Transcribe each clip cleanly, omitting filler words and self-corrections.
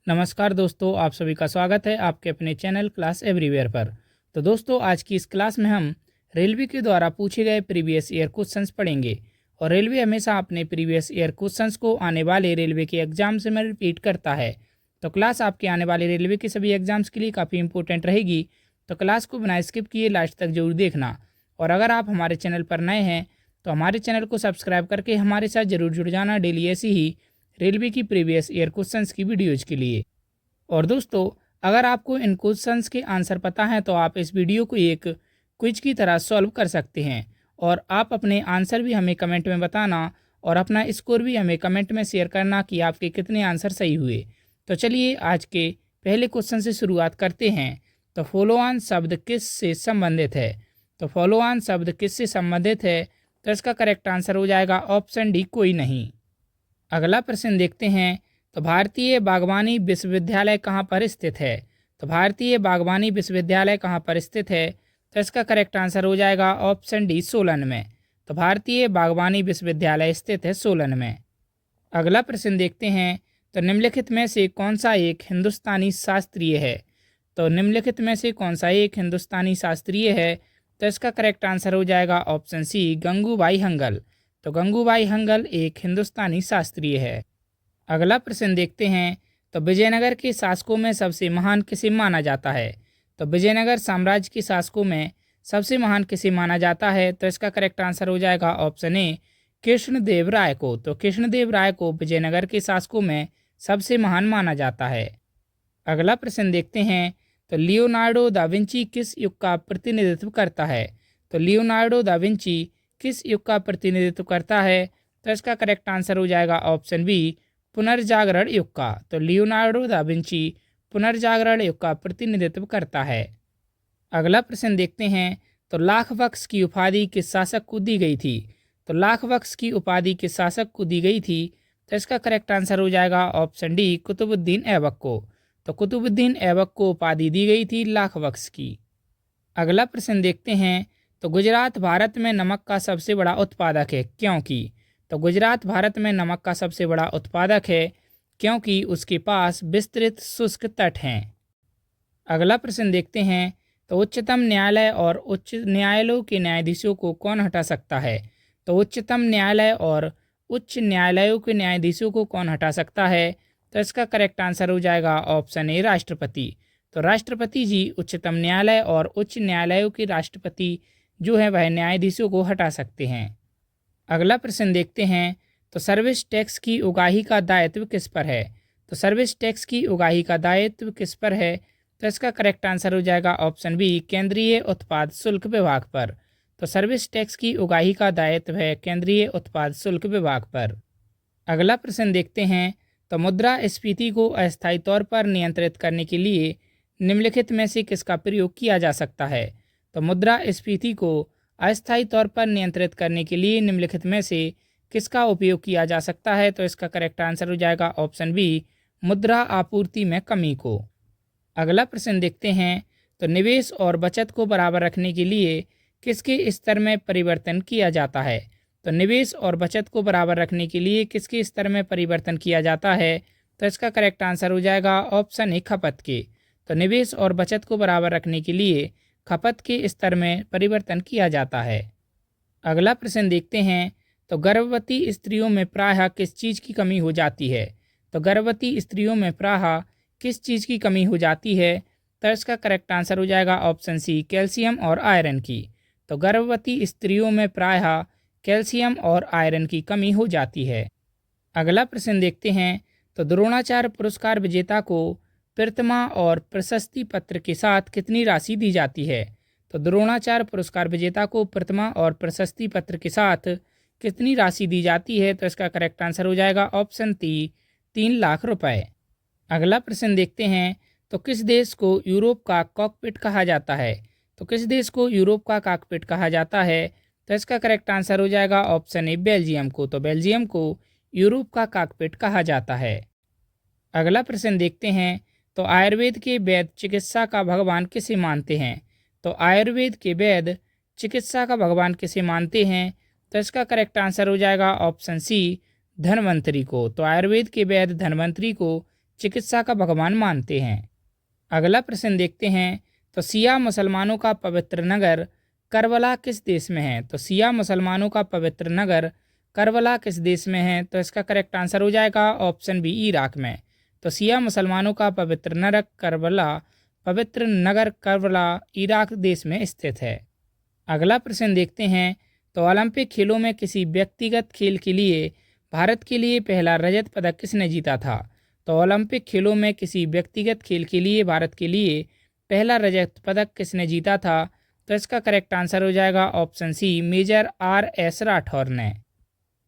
नमस्कार दोस्तों, आप सभी का स्वागत है आपके अपने चैनल क्लास एवरीवेयर पर। तो दोस्तों, आज की इस क्लास में हम रेलवे के द्वारा पूछे गए प्रीवियस ईयर क्वेश्चंस पढ़ेंगे। और रेलवे हमेशा अपने प्रीवियस ईयर क्वेश्चंस को आने वाले रेलवे के एग्जाम्स में रिपीट करता है। तो क्लास आपके आने वाले रेलवे के सभी एग्जाम्स के लिए काफ़ी इंपॉर्टेंट रहेगी। तो क्लास को बिना स्किप किए लास्ट तक जरूर देखना। और अगर आप हमारे चैनल पर नए हैं तो हमारे चैनल को सब्सक्राइब करके हमारे साथ जरूर जुड़ जाना डेली ऐसी ही रेलवे की प्रीवियस ईयर क्वेश्चंस की वीडियोज के लिए। और दोस्तों, अगर आपको इन क्वेश्चंस के आंसर पता है तो आप इस वीडियो को एक क्विज की तरह सॉल्व कर सकते हैं। और आप अपने आंसर भी हमें कमेंट में बताना और अपना स्कोर भी हमें कमेंट में शेयर करना कि आपके कितने आंसर सही हुए। तो चलिए आज के पहले क्वेश्चन से शुरुआत करते हैं। तो फॉलो ऑन शब्द किस से संबंधित है? तो फॉलो ऑन शब्द किस से संबंधित है? तो इसका करेक्ट आंसर हो जाएगा ऑप्शन डी, कोई नहीं। अगला प्रश्न देखते हैं। तो भारतीय बागवानी विश्वविद्यालय कहाँ पर स्थित है? तो भारतीय बागवानी विश्वविद्यालय कहाँ पर स्थित है? तो इसका करेक्ट आंसर हो जाएगा ऑप्शन डी, सोलन में। तो भारतीय बागवानी विश्वविद्यालय स्थित है सोलन में। अगला प्रश्न देखते हैं। तो निम्नलिखित में से कौन सा एक हिंदुस्तानी शास्त्रीय है? तो निम्नलिखित में से कौन सा एक हिंदुस्तानी शास्त्रीय है? तो इसका करेक्ट आंसर हो जाएगा ऑप्शन सी, गंगूबाई हंगल। तो गंगूबाई हंगल एक हिंदुस्तानी शास्त्रीय है। अगला प्रश्न देखते हैं। तो विजयनगर के शासकों में सबसे महान किसे माना जाता है? तो विजयनगर साम्राज्य के शासकों में सबसे महान किसे माना जाता है? तो इसका करेक्ट आंसर हो जाएगा ऑप्शन ए, कृष्णदेव राय को। तो कृष्णदेव राय को विजयनगर के शासकों में सबसे महान माना जाता है। अगला प्रश्न देखते हैं। तो लियोनार्डो दा विंची किस युग का प्रतिनिधित्व करता है? तो लियोनार्डो दा विंची किस युग का प्रतिनिधित्व करता है? तो इसका करेक्ट आंसर हो जाएगा ऑप्शन बी, पुनर्जागरण युग का। तो लियोनार्डो दा विंची पुनर्जागरण युग का प्रतिनिधित्व करता है। अगला प्रश्न देखते हैं। तो लाख बख्श की उपाधि किस शासक को दी गई थी? तो लाख बख्श की उपाधि किस शासक को दी गई थी? तो इसका करेक्ट आंसर हो जाएगा ऑप्शन डी, कुतुबुद्दीन ऐबक को। तो कुतुबुद्दीन ऐबक को उपाधि दी गई थी लाख बख्श की। अगला प्रश्न देखते हैं। तो गुजरात भारत में नमक का सबसे बड़ा उत्पादक है क्योंकि? तो गुजरात भारत में नमक का सबसे बड़ा उत्पादक है क्योंकि उसके पास विस्तृत शुष्क तट हैं। अगला प्रश्न देखते हैं। तो उच्चतम न्यायालय और उच्च न्यायालयों के न्यायाधीशों को कौन हटा सकता है? तो उच्चतम न्यायालय और उच्च न्यायालयों के न्यायाधीशों को कौन हटा सकता है? तो इसका करेक्ट आंसर हो जाएगा ऑप्शन ए, राष्ट्रपति। तो राष्ट्रपति जी उच्चतम न्यायालय और उच्च न्यायालयों के राष्ट्रपति जो है वह न्यायाधीशों को हटा सकते हैं। अगला प्रश्न देखते हैं। तो सर्विस टैक्स की उगाही का दायित्व किस पर है? तो सर्विस टैक्स की उगाही का दायित्व किस पर है? तो इसका करेक्ट आंसर हो जाएगा ऑप्शन बी, केंद्रीय उत्पाद शुल्क विभाग पर। तो सर्विस टैक्स की उगाही का दायित्व है केंद्रीय उत्पाद शुल्क विभाग पर। अगला प्रश्न देखते हैं। तो मुद्रास्फीति को अस्थायी तौर पर नियंत्रित करने के लिए निम्नलिखित में से किसका प्रयोग किया जा सकता है? तो मुद्रास्फीति को अस्थायी तौर पर नियंत्रित करने के लिए निम्नलिखित में से किसका उपयोग किया जा सकता है? तो इसका करेक्ट आंसर हो जाएगा ऑप्शन बी, मुद्रा आपूर्ति में कमी को। अगला प्रश्न देखते हैं। तो निवेश और बचत को बराबर रखने के लिए किसके स्तर में परिवर्तन किया जाता है? तो निवेश और बचत को बराबर रखने के लिए किसके स्तर में परिवर्तन किया जाता है? तो इसका करेक्ट आंसर हो जाएगा ऑप्शन ए, खपत के। तो निवेश और बचत को बराबर रखने के लिए खपत के स्तर में परिवर्तन किया जाता है। अगला प्रश्न देखते हैं। तो गर्भवती स्त्रियों में प्रायः किस चीज़ की कमी हो जाती है? तो गर्भवती स्त्रियों में प्रायः किस चीज़ की कमी हो जाती है? तो इसका करेक्ट आंसर हो जाएगा ऑप्शन सी, कैल्शियम और आयरन की। तो गर्भवती स्त्रियों में प्रायः कैल्शियम और आयरन की कमी हो जाती है। अगला प्रश्न देखते हैं। तो द्रोणाचार्य पुरस्कार विजेता को प्रतिमा और प्रशस्ति पत्र के साथ कितनी राशि दी जाती है? तो द्रोणाचार्य पुरस्कार विजेता को प्रतिमा और प्रशस्ति पत्र के साथ कितनी राशि दी जाती है? तो इसका करेक्ट आंसर हो जाएगा ऑप्शन टी, 3 लाख रुपए। अगला प्रश्न देखते हैं। तो किस देश को यूरोप का कॉकपिट कहा जाता है? तो किस देश को यूरोप का कॉकपिट कहा जाता है? तो इसका करेक्ट आंसर हो जाएगा ऑप्शन ए, बेल्जियम को। तो बेल्जियम को यूरोप का कॉकपिट कहा जाता है। अगला प्रश्न देखते हैं। तो आयुर्वेद के वैद्य चिकित्सा का भगवान किसे मानते हैं? तो आयुर्वेद के वैद्य चिकित्सा का भगवान किसे मानते हैं? तो इसका करेक्ट आंसर हो जाएगा ऑप्शन सी, धन्वंतरी को। तो आयुर्वेद के वैद्य धन्वंतरी को चिकित्सा का भगवान मानते हैं? अगला प्रश्न देखते हैं। तो सिया मुसलमानों का पवित्र नगर करबला किस देश में है? तो सिया मुसलमानों का पवित्र नगर करबला किस देश में है? तो इसका करेक्ट आंसर हो जाएगा ऑप्शन बी, इराक में। तो सिया मुसलमानों का पवित्र नगर करबला इराक देश में स्थित है। अगला प्रश्न देखते हैं। तो ओलंपिक खेलों में किसी व्यक्तिगत खेल के लिए भारत के लिए पहला रजत पदक किसने जीता था? तो ओलंपिक खेलों में किसी व्यक्तिगत खेल के लिए भारत के लिए पहला रजत पदक किसने जीता था? तो इसका करेक्ट आंसर हो जाएगा option C, major R.S. Rathore ने।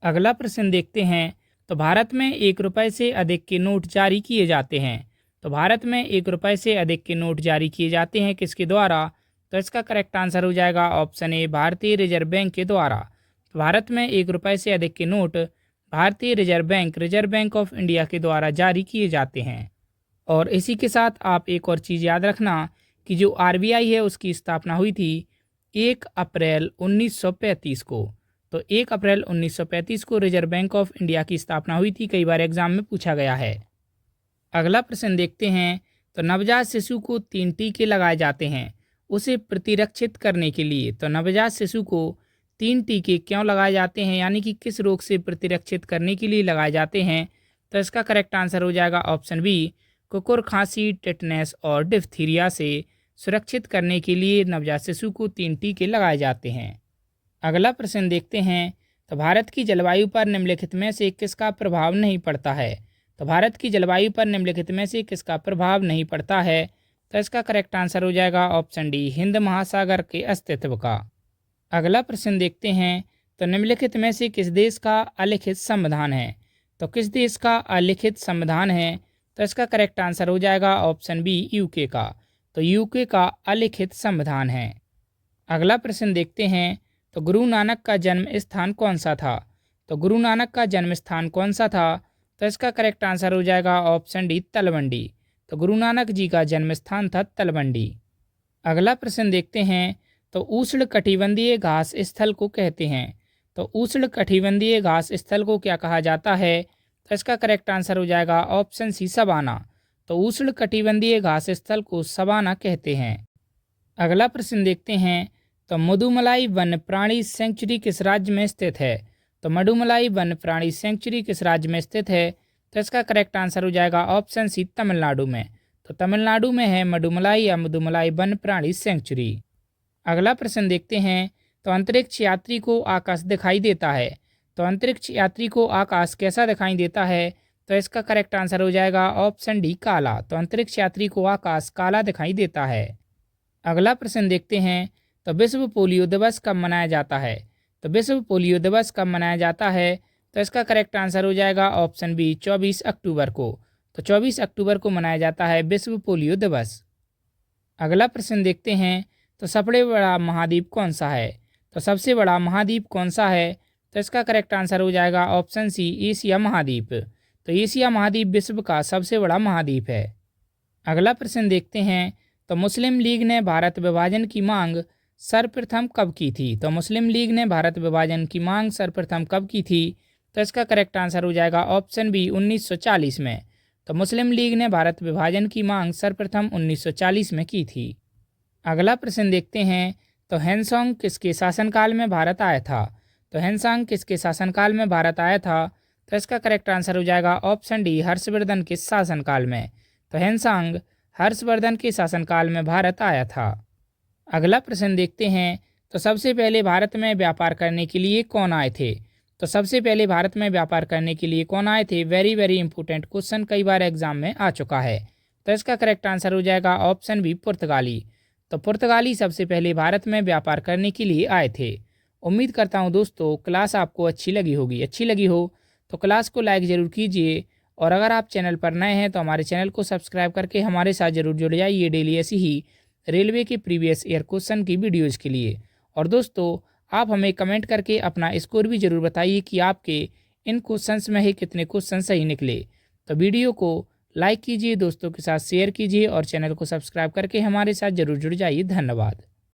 अगला प्रश्न देखते हैं। तो भारत में 1 रुपये से अधिक के नोट जारी किए जाते हैं। तो भारत में 1 रुपये से अधिक के नोट जारी किए जाते हैं किसके द्वारा? तो इसका करेक्ट आंसर हो जाएगा ऑप्शन ए, भारतीय रिजर्व बैंक के द्वारा। तो भारत में 1 रुपये से अधिक के नोट भारतीय रिजर्व बैंक ऑफ इंडिया के द्वारा जारी किए जाते हैं। और इसी के साथ आप एक और चीज़ याद रखना कि जो RBI है उसकी स्थापना हुई थी 1 अप्रैल 1935 को। तो 1 अप्रैल 1935 को रिजर्व बैंक ऑफ इंडिया की स्थापना हुई थी। कई बार एग्जाम में पूछा गया है। अगला प्रश्न देखते हैं। तो नवजात शिशु को 3 टीके लगाए जाते हैं उसे प्रतिरक्षित करने के लिए। तो नवजात शिशु को 3 टीके क्यों लगाए जाते हैं, यानी कि किस रोग से प्रतिरक्षित करने के लिए लगाए जाते हैं? तो इसका करेक्ट आंसर हो जाएगा ऑप्शन बी, कुकुर खांसी, टेटनस और डिप्थीरिया से सुरक्षित करने के लिए नवजात शिशु को 3 टीके लगाए जाते हैं। अगला प्रश्न देखते हैं। तो भारत की जलवायु पर निम्नलिखित में से किसका प्रभाव नहीं पड़ता है? तो भारत की जलवायु पर निम्नलिखित में से किसका प्रभाव नहीं पड़ता है? तो इसका करेक्ट आंसर हो जाएगा ऑप्शन डी, हिंद महासागर के अस्तित्व का। अगला प्रश्न देखते हैं। तो निम्नलिखित में से किस देश का अलिखित संविधान है? तो किस देश का अलिखित संविधान है? तो इसका करेक्ट आंसर हो जाएगा ऑप्शन बी, यूके का। तो यूके का अलिखित संविधान है। अगला प्रश्न देखते हैं। तो गुरु नानक का जन्म स्थान कौन सा था? तो गुरु नानक का जन्म स्थान कौन सा था? तो इसका करेक्ट आंसर हो जाएगा ऑप्शन डी, तलवंडी। तो गुरु नानक जी का जन्म स्थान था तलवंडी। अगला प्रश्न देखते हैं। तो उष्ण कटिबंधीय घास स्थल को कहते हैं। तो उष्ण कटिबंधीय घास स्थल को क्या कहा जाता है? तो इसका करेक्ट आंसर हो जाएगा ऑप्शन सी, सवाना। तो उष्ण कटिबंधीय घास स्थल को सवाना कहते हैं। अगला प्रश्न देखते हैं। तो मधुमलाई वन्य प्राणी सेंचुरी किस राज्य में स्थित है? तो मधुमलाई वन्य प्राणी सेंचुरी किस राज्य में स्थित है? तो इसका करेक्ट आंसर हो जाएगा ऑप्शन सी, तमिलनाडु में। तो तमिलनाडु में है मधुमलाई या मधुमलाई वन्य प्राणी सेंचुरी। अगला प्रश्न देखते हैं। तो अंतरिक्ष यात्री को आकाश दिखाई देता है। तो अंतरिक्ष यात्री को आकाश कैसा दिखाई देता है? तो इसका करेक्ट आंसर हो जाएगा ऑप्शन डी, काला। तो अंतरिक्ष यात्री को आकाश काला दिखाई देता है। अगला प्रश्न देखते हैं। तो विश्व पोलियो दिवस कब मनाया जाता है? तो विश्व पोलियो दिवस कब मनाया जाता है? तो इसका करेक्ट आंसर हो जाएगा ऑप्शन बी, 24 अक्टूबर को। तो 24 अक्टूबर को मनाया जाता है विश्व पोलियो दिवस। अगला प्रश्न देखते हैं। तो सबसे बड़ा महाद्वीप कौन सा है? तो सबसे बड़ा महाद्वीप कौन सा है? तो इसका करेक्ट आंसर हो जाएगा ऑप्शन सी, एशिया महाद्वीप। तो एशिया महाद्वीप विश्व का सबसे बड़ा महाद्वीप है। अगला प्रश्न देखते हैं। तो मुस्लिम लीग ने भारत विभाजन की मांग सर्वप्रथम कब की थी? तो मुस्लिम लीग ने भारत विभाजन की मांग सर्वप्रथम कब की थी? तो इसका करेक्ट आंसर हो जाएगा ऑप्शन बी, 1940 में। तो मुस्लिम लीग ने भारत विभाजन की मांग सर्वप्रथम 1940 में की थी। अगला प्रश्न देखते हैं। तो हैंसोंग किसके शासनकाल में भारत आया था? तो हैंसोंग किसके शासनकाल में भारत आया था? तो इसका करेक्ट आंसर हो जाएगा ऑप्शन डी, हर्षवर्धन के शासनकाल में। तो हैंसोंग हर्षवर्धन के शासनकाल में भारत आया था। अगला प्रश्न देखते हैं। तो सबसे पहले भारत में व्यापार करने के लिए कौन आए थे? तो सबसे पहले भारत में व्यापार करने के लिए कौन आए थे? वेरी वेरी इंपॉर्टेंट क्वेश्चन, कई बार एग्जाम में आ चुका है। तो इसका करेक्ट आंसर हो जाएगा ऑप्शन बी, पुर्तगाली। तो पुर्तगाली सबसे पहले भारत में व्यापार करने के लिए आए थे। उम्मीद करता हूं दोस्तों क्लास आपको अच्छी लगी होगी। अच्छी लगी हो तो क्लास को लाइक ज़रूर कीजिए, और अगर आप चैनल पर नए हैं तो हमारे चैनल को सब्सक्राइब करके हमारे साथ जरूर जुड़ जाइए डेली ऐसी ही रेलवे के प्रीवियस ईयर क्वेश्चन की वीडियोज़ के लिए। और दोस्तों आप हमें कमेंट करके अपना स्कोर भी ज़रूर बताइए कि आपके इन क्वेश्चंस में ही कितने क्वेश्चन सही निकले। तो वीडियो को लाइक कीजिए, दोस्तों के साथ शेयर कीजिए और चैनल को सब्सक्राइब करके हमारे साथ जरूर जुड़ जाइए। धन्यवाद।